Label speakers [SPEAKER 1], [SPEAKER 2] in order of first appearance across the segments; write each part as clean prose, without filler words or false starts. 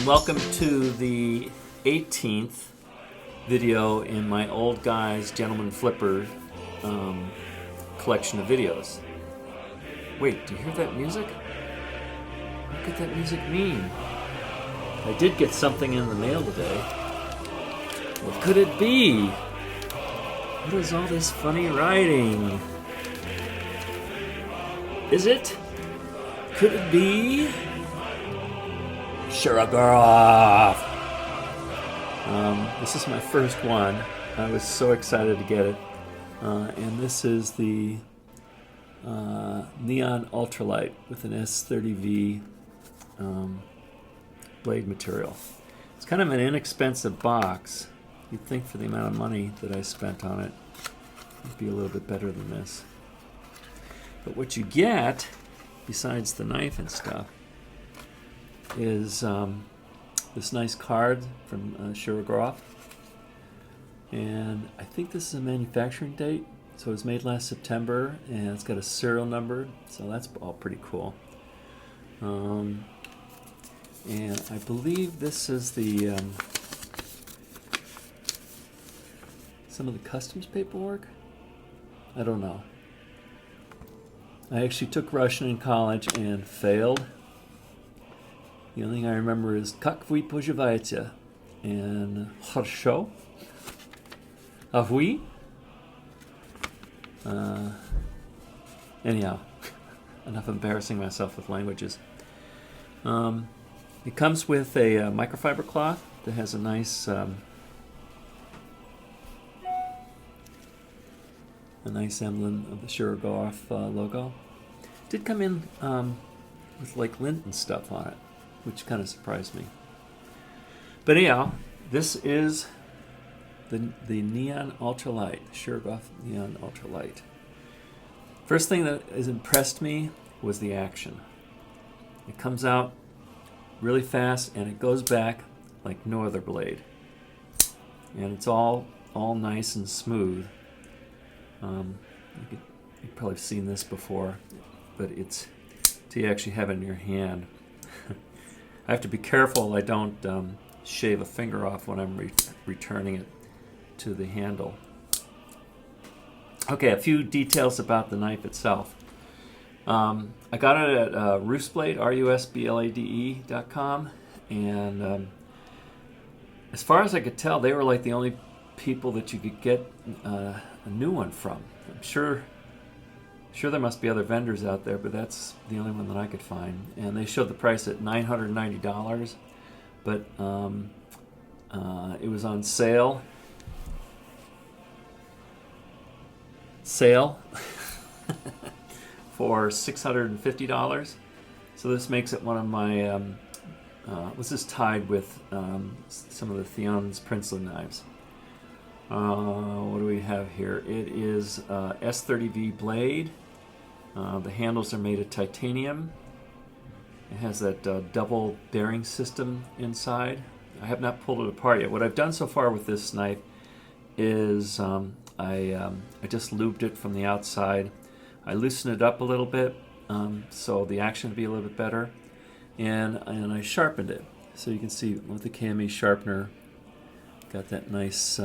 [SPEAKER 1] welcome to the 18th video in my Old Guys Gentleman Flipper collection of videos. Wait, do you hear that music? What could that music mean? I did get something in the mail today. What could it be? What is all this funny writing? Is it? Could it be Shirogorov? This is my first one. I was so excited to get it. And this is the Neon Ultralight with an S30V blade material. It's kind of an inexpensive box. You'd think for the amount of money that I spent on it, it'd be a little bit better than this. But what you get, besides the knife and stuff, is this nice card from Shirogorov. And I think this is a manufacturing date. So it was made last September, and it's got a serial number, so that's all pretty cool. And I believe this is the some of the customs paperwork. I don't know. I actually took Russian in college and failed. The only thing I remember is "Как вы поживаете?" and "Хорошо." "А вы?" Anyhow, enough embarrassing myself with languages. It comes with a microfiber cloth that has a nice emblem of the Shirogorov logo. It did come in with like lint and stuff on it, which kind of surprised me. But anyhow, this is the Neon Ultralight, Shirogorov Neon Ultralight. First thing that has impressed me was the action. It comes out really fast and it goes back like no other blade. And it's all nice and smooth. You've probably seen this before, but it's till you actually have it in your hand. I have to be careful I don't shave a finger off when I'm returning it to the handle. Okay, a few details about the knife itself. I got it at Rusblade, rusblade.com, and as far as I could tell, they were like the only people that you could get a new one from. I'm sure there must be other vendors out there, but that's the only one that I could find. And they showed the price at $990, but it was on sale. For $650. So this makes it one of my this is tied with some of the Theon's Princely knives. What do we have here? It is S30V blade. The handles are made of titanium. It has that double bearing system inside. I have not pulled it apart yet. What I've done so far with this knife is I just lubed it from the outside. I loosened it up a little bit so the action would be a little bit better, and I sharpened it. So you can see with the KME sharpener, got that nice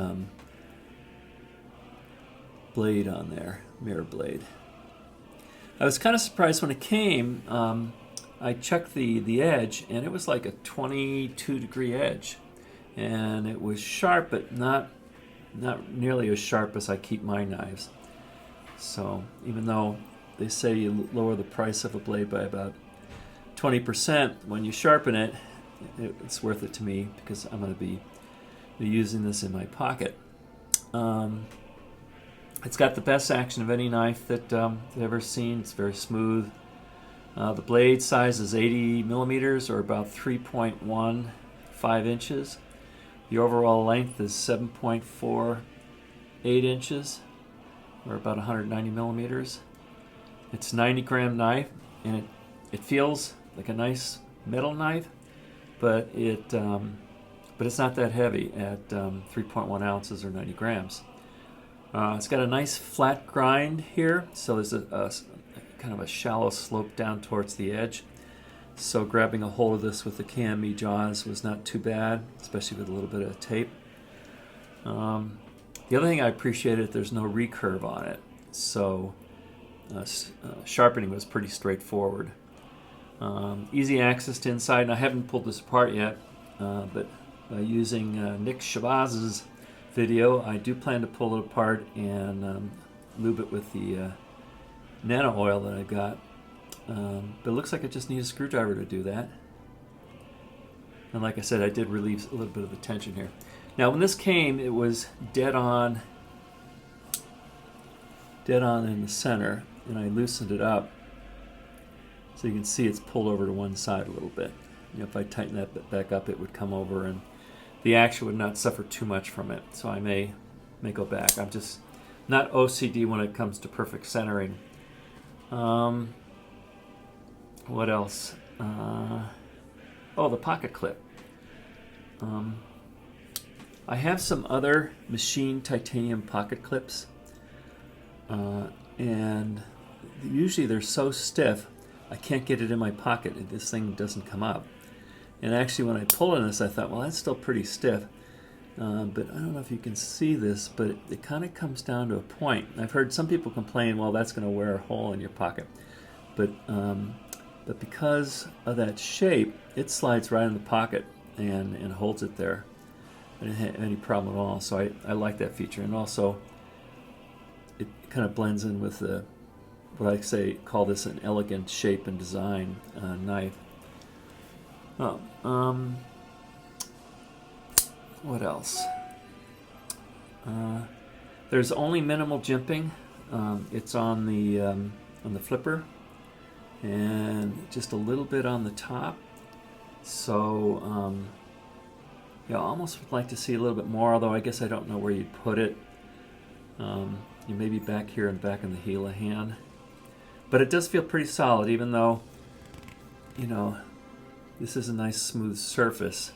[SPEAKER 1] blade on there, mirror blade. I was kind of surprised when it came. I checked the edge, and it was like a 22-degree edge, and it was sharp, but not nearly as sharp as I keep my knives. So even though they say you lower the price of a blade by about 20%, when you sharpen it, it's worth it to me because I'm going to be using this in my pocket. It's got the best action of any knife that I've ever seen. It's very smooth. The blade size is 80 millimeters, or about 3.15 inches. The overall length is 7.48 inches, or about 190 millimeters. It's a 90-gram knife, and it feels like a nice metal knife, but it's not that heavy at 3.1 ounces or 90 grams. It's got a nice flat grind here, so there's a kind of a shallow slope down towards the edge. So grabbing a hold of this with the KME jaws was not too bad, especially with a little bit of tape. The other thing I appreciated, there's no recurve on it, so sharpening was pretty straightforward. Easy access to inside, and I haven't pulled this apart yet, but using Nick Shabaz's video, I do plan to pull it apart and lube it with the nano oil that I got. But it looks like I just need a screwdriver to do that. And like I said, I did relieve a little bit of the tension here. Now when this came, it was dead on in the center, and I loosened it up. So you can see it's pulled over to one side a little bit. You know, if I tighten that bit back up, it would come over and the action would not suffer too much from it. So I may go back. I'm just not OCD when it comes to perfect centering. What else? Oh, the pocket clip. I have some other machined titanium pocket clips, and usually they're so stiff I can't get it in my pocket. This thing doesn't come up. And actually when I pull on this, I thought, well, that's still pretty stiff. But I don't know if you can see this, but it kind of comes down to a point. I've heard some people complain, well, that's going to wear a hole in your pocket. But because of that shape, it slides right in the pocket and holds it there. I didn't have any problem at all. So I like that feature. And also, it kind of blends in with the, what I call this an elegant shape and design knife. Oh, what else? There's only minimal jimping. It's on the flipper, and just a little bit on the top. So yeah, I almost would like to see a little bit more, although I guess I don't know where you'd put it. You may be back here and back in the heel of hand. But it does feel pretty solid, even though, you know, this is a nice smooth surface.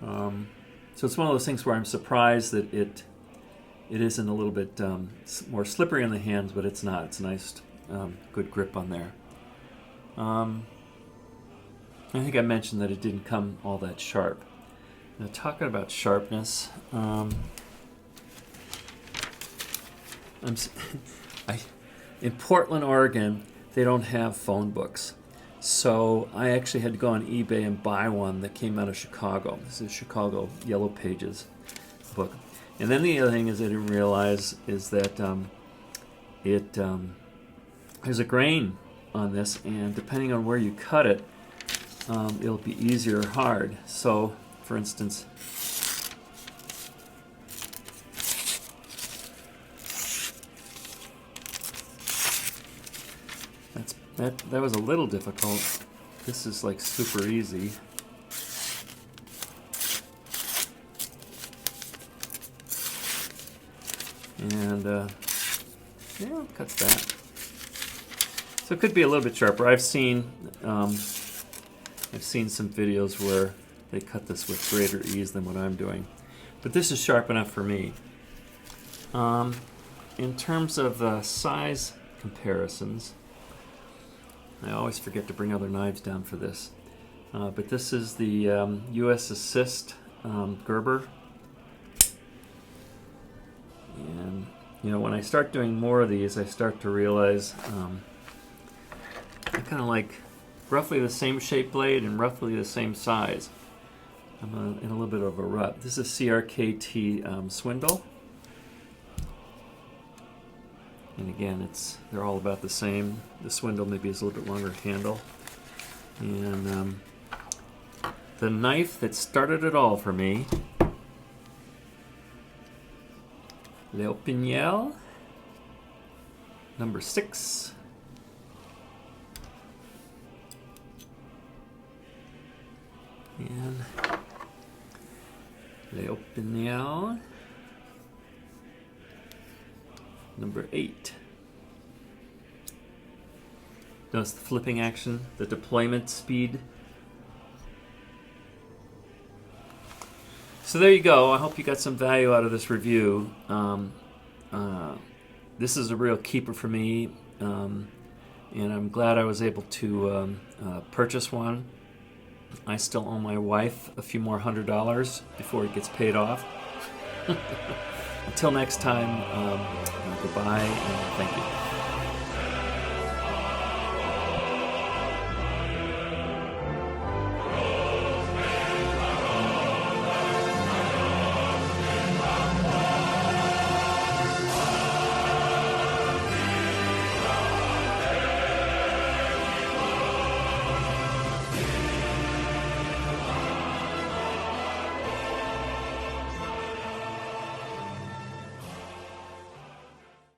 [SPEAKER 1] So it's one of those things where I'm surprised that it isn't a little bit more slippery in the hands, but it's not. It's a nice, good grip on there. I think I mentioned that it didn't come all that sharp. Now, talking about sharpness, in Portland, Oregon, they don't have phone books. So I actually had to go on eBay and buy one that came out of Chicago. This is a Chicago Yellow Pages book. And then the other thing is I didn't realize is that there's a grain on this, and depending on where you cut it, it'll be easier or hard. So, for instance, that was a little difficult. This is like super easy. And yeah, it cuts that. So it could be a little bit sharper. I've seen some videos where they cut this with greater ease than what I'm doing, but this is sharp enough for me. In terms of size comparisons, I always forget to bring other knives down for this, but this is the US Assist Gerber. And you know, when I start doing more of these, I start to realize I kind of like roughly the same shape blade and roughly the same size. I'm in a little bit of a rut. This is CRKT Swindle. And again, they're all about the same. The Swindle maybe is a little bit longer handle. And the knife that started it all for me, Lite number 6. And Lite number 8. Notice the flipping action, the deployment speed. So there you go. I hope you got some value out of this review. This is a real keeper for me. and I'm glad I was able to purchase one. I still owe my wife a few more $100 before it gets paid off. Until next time, goodbye and thank you.